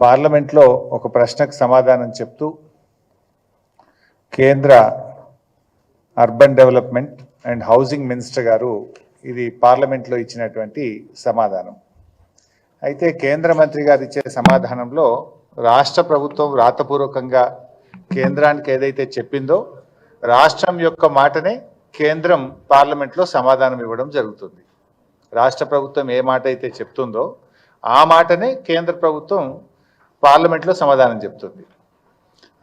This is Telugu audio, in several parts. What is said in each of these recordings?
పార్లమెంట్లో ఒక ప్రశ్నకు సమాధానం చెప్తూ కేంద్ర urban development and housing minister గారు ఇది పార్లమెంట్లో ఇచ్చినటువంటి సమాధానం. అయితే కేంద్ర మంత్రి గారు ఇచ్చే సమాధానంలో రాష్ట్ర ప్రభుత్వం రాతపూర్వకంగా కేంద్రానికి ఏదైతే చెప్పిందో రాష్ట్రం యొక్క మాటనే కేంద్రం పార్లమెంట్లో సమాధానం ఇవ్వడం జరుగుతుంది. రాష్ట్ర ప్రభుత్వం ఏ మాట అయితే చెప్తుందో ఆ మాటనే కేంద్ర ప్రభుత్వం పార్లమెంట్లో సమాధానం చెప్తుంది.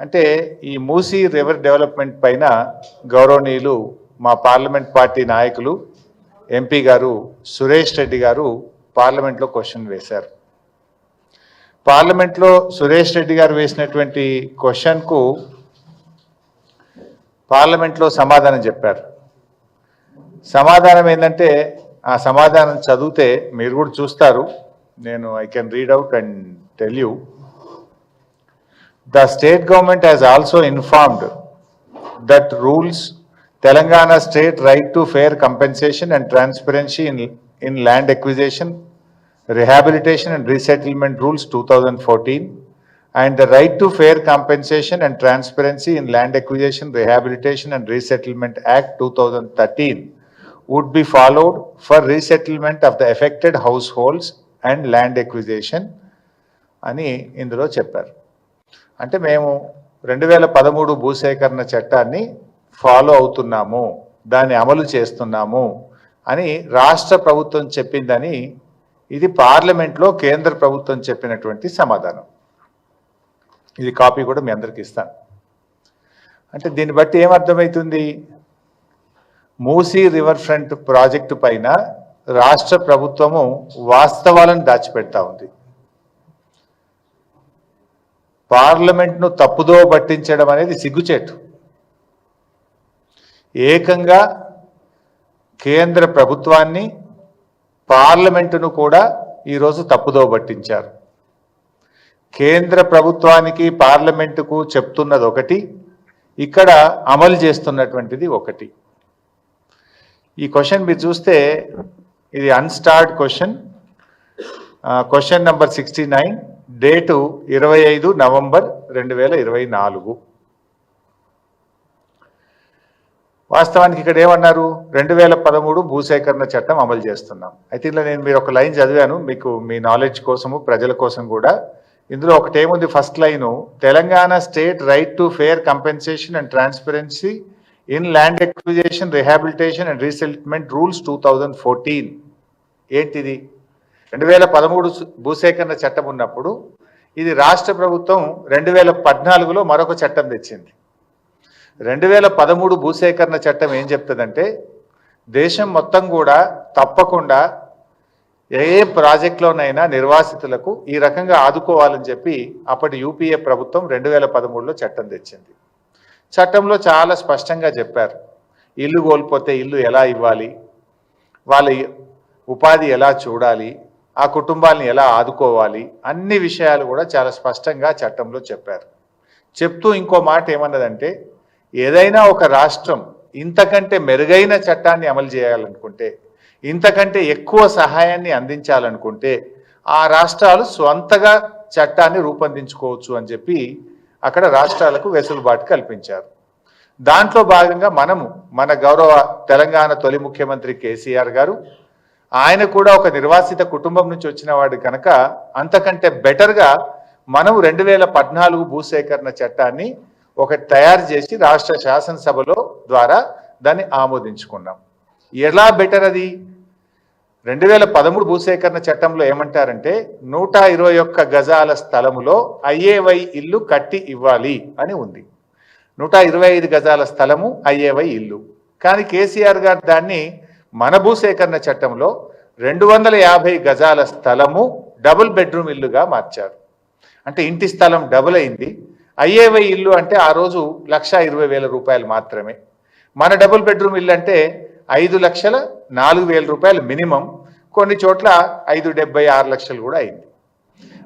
అంటే ఈ మూసీ రివర్ డెవలప్మెంట్ పైన గౌరవనీయులు మా పార్లమెంట్ పార్టీ నాయకులు ఎంపీ గారు సురేష్ రెడ్డి గారు పార్లమెంట్లో క్వశ్చన్ వేశారు. పార్లమెంట్లో సురేష్ రెడ్డి గారు వేసినటువంటి క్వశ్చన్కు పార్లమెంట్లో సమాధానం చెప్పారు. సమాధానం ఏంటంటే ఆ సమాధానం చదివితే మీరు కూడా చూస్తారు. నేను I can read out and tell you. The state government has also informed that rules Telangana state right to fair compensation and transparency in land acquisition, rehabilitation and resettlement rules 2014 and the right to fair compensation and transparency in land acquisition, rehabilitation and resettlement act 2013 would be followed for resettlement of the affected households and land acquisition అని ఇందులో చెప్పారు. అంటే మేము 2013 భూసేకరణ చట్టాన్ని ఫాలో అవుతున్నాము, దాన్ని అమలు చేస్తున్నాము అని రాష్ట్ర ప్రభుత్వం చెప్పిందని ఇది పార్లమెంట్లో కేంద్ర ప్రభుత్వం చెప్పినటువంటి సమాధానం. ఇది కాపీ కూడా మీ అందరికీ ఇస్తాను. అంటే దీన్ని బట్టి ఏమర్థమవుతుంది? మూసీ రివర్ ఫ్రంట్ ప్రాజెక్టు పైన రాష్ట్ర ప్రభుత్వము వాస్తవాలను దాచిపెడతా ఉంది. పార్లమెంట్ను తప్పుదో పట్టించడం అనేది సిగ్గుచేటు. ఏకంగా కేంద్ర ప్రభుత్వాన్ని పార్లమెంటును కూడా ఈరోజు తప్పుదో పట్టించారు. కేంద్ర ప్రభుత్వానికి పార్లమెంటుకు చెప్తున్నది ఒకటి, ఇక్కడ అమలు చేస్తున్నటువంటిది ఒకటి. ఈ క్వశ్చన్ మీరు చూస్తే ఇది unstarred question, question number 69, date 25 November 2024. వాస్తవానికి ఇక్కడ ఏమన్నారు? 2013 భూసేకరణ చట్టం అమలు చేస్తున్నాం. అయితే ఇలా నేను మీరు ఒక లైన్ చదివాను మీకు మీ నాలెడ్జ్ కోసము ప్రజల కోసం కూడా. ఇందులో ఒకటేముంది, first line, Telangana state right to fair compensation and transparency in land acquisition, rehabilitation and resettlement rules 2014. ఏంటిది? 2013 భూసేకరణ చట్టం ఉన్నప్పుడు ఇది రాష్ట్ర ప్రభుత్వం 2014లో మరొక చట్టం తెచ్చింది. 2013 భూసేకరణ చట్టం ఏం చెప్తుందంటే దేశం మొత్తం కూడా తప్పకుండా ఏ ప్రాజెక్టులోనైనా నిర్వాసితులకు ఈ రకంగా ఆదుకోవాలని చెప్పి అప్పటి యూపీఏ ప్రభుత్వం 2013లో చట్టం తెచ్చింది. చట్టంలో చాలా స్పష్టంగా చెప్పారు, ఇల్లు కోల్పోతే ఇల్లు ఎలా ఇవ్వాలి, వాళ్ళ ఉపాధి ఎలా చూడాలి, ఆ కుటుంబాలను ఎలా ఆదుకోవాలి, అన్ని విషయాలు కూడా చాలా స్పష్టంగా చట్టంలో చెప్పారు. చెప్తూ ఇంకో మాట ఏమన్నదంటే, ఏదైనా ఒక రాష్ట్రం ఇంతకంటే మెరుగైన చట్టాన్ని అమలు చేయాలనుకుంటే, ఇంతకంటే ఎక్కువ సహాయాన్ని అందించాలనుకుంటే ఆ రాష్ట్రాలు స్వంతగా చట్టాన్ని రూపొందించుకోవచ్చు అని చెప్పి అక్కడ రాష్ట్రాలకు వెసులుబాటు కల్పించారు. దాంట్లో భాగంగా మన గౌరవ తెలంగాణ తొలి ముఖ్యమంత్రి కేసీఆర్ గారు, ఆయన కూడా ఒక నిర్వాసిత కుటుంబం నుంచి వచ్చిన వాడు కనుక అంతకంటే బెటర్గా మనం 2014 భూసేకరణ చట్టాన్ని ఒకటి తయారు చేసి రాష్ట్ర శాసనసభలో ద్వారా దాన్ని ఆమోదించుకున్నాం. ఎలా బెటర్ అది? 2013 భూసేకరణ చట్టంలో ఏమంటారంటే 121 గజాల స్థలములో ఐఏవై ఇల్లు కట్టి ఇవ్వాలి అని ఉంది. 125 గజాల స్థలము ఐఏవై ఇల్లు. కానీ కేసీఆర్ గారు దాన్ని మన భూసేకరణ చట్టంలో 250 గజాల స్థలము డబుల్ బెడ్రూమ్ ఇల్లుగా మార్చారు. అంటే ఇంటి స్థలం డబుల్ అయింది. ఐఏవై ఇల్లు అంటే ఆ రోజు 1,20,000 రూపాయలు మాత్రమే. మన డబుల్ బెడ్రూమ్ ఇల్లు అంటే 5,04,000 రూపాయలు మినిమం, కొన్ని చోట్ల 5,76 లక్షలు కూడా అయింది.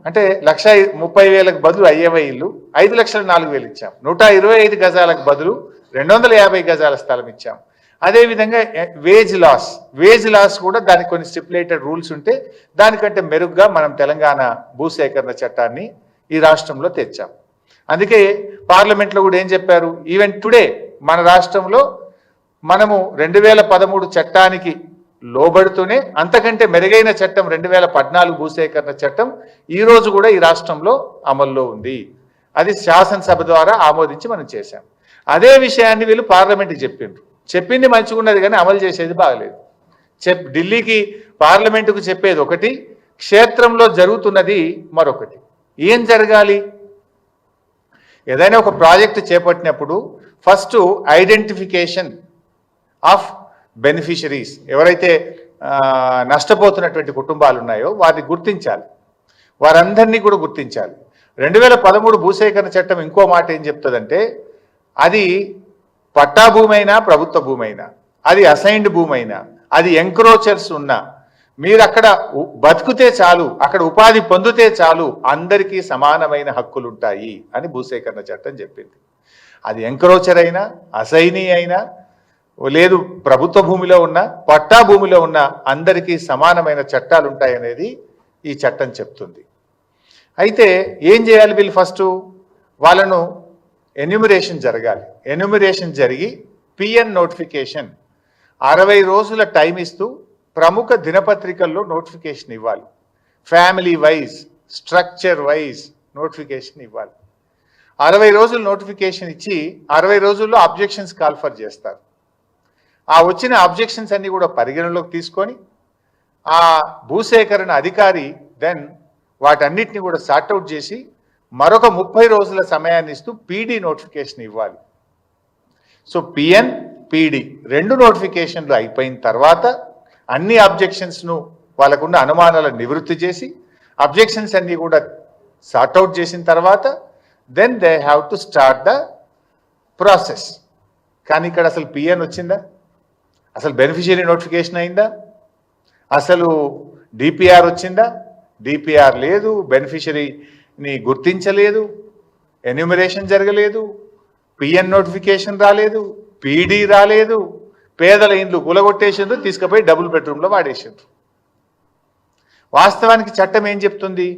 అంటే 1,30,000కు బదులు ఐఏవై ఇల్లు 5,04,000 ఇచ్చాం. 125 గజాలకు బదులు 250 గజాల స్థలం ఇచ్చాం. అదేవిధంగా వేజ్ లాస్ కూడా దానికి కొన్ని స్టిపులేటెడ్ రూల్స్ ఉంటే దానికంటే మెరుగ్గా మనం తెలంగాణ భూసేకరణ చట్టాన్ని ఈ రాష్ట్రంలో తెచ్చాం. అందుకే పార్లమెంట్లో కూడా ఏం చెప్పారు, ఈవెన్ టుడే మన రాష్ట్రంలో మనము 2013 చట్టానికి లోబడుతూనే అంతకంటే మెరుగైన చట్టం 2014 భూసేకరణ చట్టం ఈ రోజు కూడా ఈ రాష్ట్రంలో అమల్లో ఉంది. అది శాసనసభ ద్వారా ఆమోదించి మనం చేశాం. అదే విషయాన్ని వీళ్ళు పార్లమెంట్కి చెప్పింది మంచిగా ఉన్నది కానీ అమలు చేసేది బాగలేదు. ఢిల్లీకి పార్లమెంటుకు చెప్పేది ఒకటి, క్షేత్రంలో జరుగుతున్నది మరొకటి. ఏం జరగాలి? ఏదైనా ఒక ప్రాజెక్టు చేపట్టినప్పుడు ఫస్ట్ ఐడెంటిఫికేషన్ ఆఫ్ బెనిఫిషరీస్, ఎవరైతే నష్టపోతున్నటువంటి కుటుంబాలు ఉన్నాయో వారిని గుర్తించాలి, వారందరినీ కూడా గుర్తించాలి. 2013 భూసేకరణ చట్టం ఇంకో మాట ఏం చెప్తుందంటే, అది పట్టా భూమి అయినా ప్రభుత్వ భూమి అయినా, అది అసైన్డ్ భూమి అయినా, అది ఎంక్రోచర్స్ ఉన్నా, మీరు అక్కడ బతుకుతే చాలు, అక్కడ ఉపాధి పొందితే చాలు, అందరికీ సమానమైన హక్కులు ఉంటాయి అని భూసేకరణ చట్టం చెప్పింది. అది ఎంక్రోచర్ అయినా, అసైనీ అయినా, లేదు ప్రభుత్వ భూమిలో ఉన్న, పట్టా భూమిలో ఉన్న అందరికీ సమానమైన చట్టాలు ఉంటాయనేది ఈ చట్టం చెప్తుంది. అయితే ఏం చేయాలి వీళ్ళు? ఫస్ట్ వాళ్ళను ఎన్యూమరేషన్ జరగాలి. ఎన్యూమరేషన్ జరిగి పిఎన్ నోటిఫికేషన్ 60 రోజుల టైం ఇస్తూ ప్రముఖ దినపత్రికల్లో నోటిఫికేషన్ ఇవ్వాలి. Family wise, structure wise notification ఇవ్వాలి. 60 రోజులు నోటిఫికేషన్ ఇచ్చి 60 రోజుల్లో అబ్జెక్షన్స్ కాల్ఫర్ చేస్తారు. ఆ వచ్చిన అబ్జెక్షన్స్ అన్ని కూడా పరిగణలోకి తీసుకొని ఆ భూసేకరణ అధికారి దెన్ వాటన్నిటిని కూడా సార్ట్అవుట్ చేసి మరొక 30 రోజుల సమయాన్ని ఇస్తూ పీడీ నోటిఫికేషన్ ఇవ్వాలి. సో పిఎన్, పీడీ 2 నోటిఫికేషన్లు అయిపోయిన తర్వాత అన్ని అబ్జెక్షన్స్ను, వాళ్ళకున్న అనుమానాలను నివృత్తి చేసి అబ్జెక్షన్స్ అన్ని కూడా సార్ట్అవుట్ చేసిన తర్వాత then they have to start the process. కానీ ఇక్కడ అసలు పిఎన్ వచ్చిందా? అసలు బెనిఫిషియరీ నోటిఫికేషన్ అయిందా? అసలు డిపిఆర్ వచ్చిందా? డిపిఆర్ లేదు, బెనిఫిషరీని గుర్తించలేదు, ఎన్యూమరేషన్ జరగలేదు, పిఎన్ నోటిఫికేషన్ రాలేదు, పీడీ రాలేదు, పేదల ఇండ్లు కూలగొట్టేసిండ్రు, తీసుకుపోయి డబుల్ బెడ్రూమ్లో వాడేసిండ్రు. వాస్తవానికి చట్టం ఏం చెప్తుంది?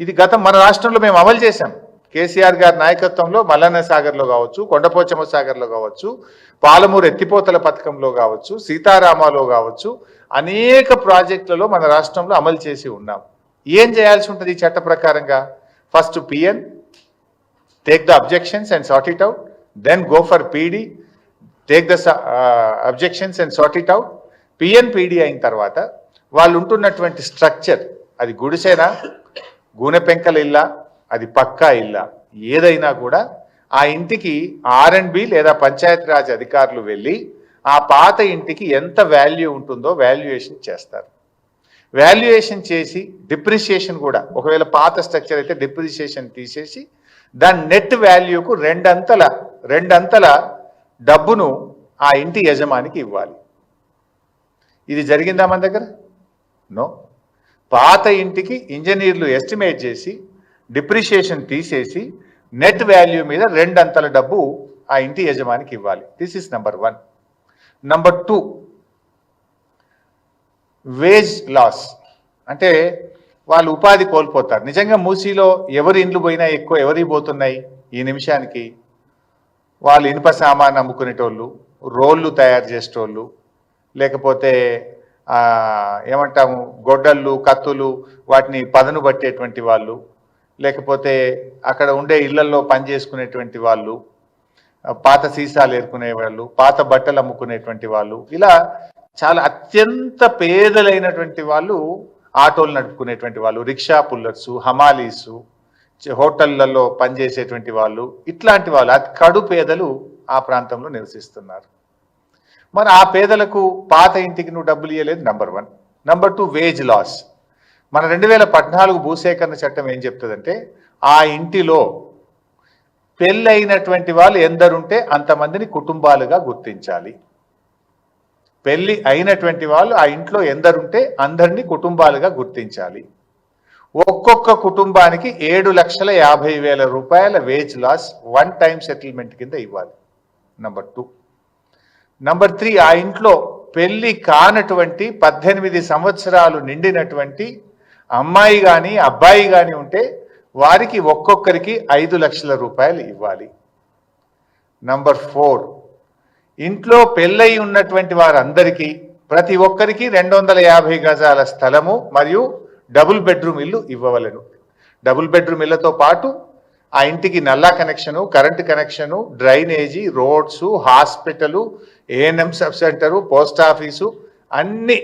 ఇది మన రాష్ట్రంలో మేము అమలు చేశాం. కేసీఆర్ గారి నాయకత్వంలో మల్లన్న సాగర్లో కావచ్చు, కొండపోచమ్మ సాగర్లో కావచ్చు, పాలమూరు ఎత్తిపోతల పథకంలో కావచ్చు, సీతారామాలో కావచ్చు, అనేక ప్రాజెక్టులలో మన రాష్ట్రంలో అమలు చేసి ఉన్నాం. ఏం చేయాల్సి ఉంటుంది ఈ చట్ట ప్రకారంగా? First PN, take the objections and sort it out, then go for PD, take the objections and sort it out. PN, PD అయిన తర్వాత వాళ్ళు ఉంటున్నటువంటి స్ట్రక్చర్, అది గుడిసెనా, గూనె పెంకల ఇల్లా, అది పక్కా ఇల్లా, ఏదైనా కూడా ఆ ఇంటికి R&B లేదా పంచాయతీరాజ్ అధికారులు వెళ్ళి ఆ పాత ఇంటికి ఎంత వాల్యూ ఉంటుందో వాల్యుయేషన్ చేస్తారు. వాల్యుయేషన్ చేసి డిప్రిసియేషన్ కూడా, ఒకవేళ పాత స్ట్రక్చర్ అయితే డిప్రిసియేషన్ తీసేసి దాని నెట్ వాల్యూకు రెండంతల డబ్బును ఆ ఇంటి యజమానికి ఇవ్వాలి. ఇది జరిగిందా మన దగ్గర? నో. పాత ఇంటికి ఇంజనీర్లు ఎస్టిమేట్ చేసి డిప్రిషియేషన్ తీసేసి నెట్ వాల్యూ మీద రెండంతల డబ్బు ఆ ఇంటి యజమానికి ఇవ్వాలి. This is number 1. Number 2, wage loss. అంటే వాళ్ళు ఉపాధి కోల్పోతారు. నిజంగా మూసీలో ఎవరి ఇండ్లు పోయినా ఎక్కువ ఎవరి పోతున్నాయి ఈ నిమిషానికి? వాళ్ళు ఇనుప సామాన్ అమ్ముకునేటోళ్ళు, రోళ్ళు తయారు చేసేటోళ్ళు, లేకపోతే ఏమంటాము గొడ్డళ్ళు, కత్తులు, వాటిని పదను పట్టేటువంటి వాళ్ళు, లేకపోతే అక్కడ ఉండే ఇళ్లలో పనిచేసుకునేటువంటి వాళ్ళు, పాత సీసాలు ఏరుకునే వాళ్ళు, పాత బట్టలు అమ్ముకునేటువంటి వాళ్ళు, ఇలా చాలా అత్యంత పేదలైనటువంటి వాళ్ళు, ఆటోలు నడుపుకునేటువంటి వాళ్ళు, రిక్షా పుల్లర్సు, హమాలీసు, హోటళ్లలో పనిచేసేటువంటి వాళ్ళు, ఇట్లాంటి వాళ్ళు కడు పేదలు ఆ ప్రాంతంలో నివసిస్తున్నారు. మరి ఆ పేదలకు పాత ఇంటికి నువ్వు డబ్బులు ఇవ్వలేదు, నెంబర్ 1. Number 2, wage loss. మన 2014 భూసేకరణ చట్టం ఏం చెప్తుందంటే, ఆ ఇంటిలో పెళ్ళైనటువంటి వాళ్ళు ఎందరుంటే అంతమందిని కుటుంబాలుగా గుర్తించాలి. పెళ్లి అయినటువంటి వాళ్ళు ఆ ఇంట్లో ఎందరుంటే అందరినీ కుటుంబాలుగా గుర్తించాలి. ఒక్కొక్క కుటుంబానికి 7,50,000 రూపాయల వేజ్ లాస్ 1 టైం సెటిల్మెంట్ కింద ఇవ్వాలి. నెంబర్ 2. నెంబర్ 3, ఆ ఇంట్లో పెళ్లి కానటువంటి 18 సంవత్సరాలు నిండినటువంటి అమ్మాయి కానీ అబ్బాయి కానీ ఉంటే వారికి ఒక్కొక్కరికి 5 లక్షల రూపాయలు ఇవ్వాలి. నంబర్ 4, ఇంట్లో పెళ్ళై ఉన్నటువంటి వారందరికీ ప్రతి ఒక్కరికి 250 గజాల స్థలము మరియు డబుల్ బెడ్రూమ్ ఇల్లు ఇవ్వవలెను. డబుల్ బెడ్రూమ్ ఇళ్లతో పాటు ఆ ఇంటికి నల్లా connection, current connection, drainage, roads, hospital, ANM sub centre, post office, అన్ని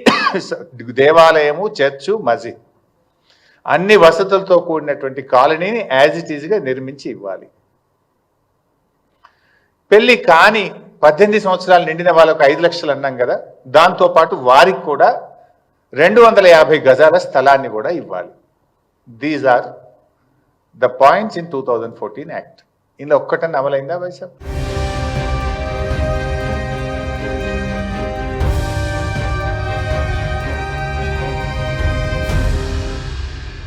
దేవాలయము, చర్చు, మసీద్, అన్ని వసతులతో కూడినటువంటి కాలనీని యాజ్ ఇట్ ఈజ్గా నిర్మించి ఇవ్వాలి. పెళ్లి కాని 18 సంవత్సరాలు నిండిన వాళ్ళకు 5 లక్షలు అన్నాం కదా, దాంతోపాటు వారికి కూడా 250 గజాల స్థలాన్ని కూడా ఇవ్వాలి. These are the points in 2014 act. ఇందులో ఒక్కటన్నా అమలైందా వైసాబ్?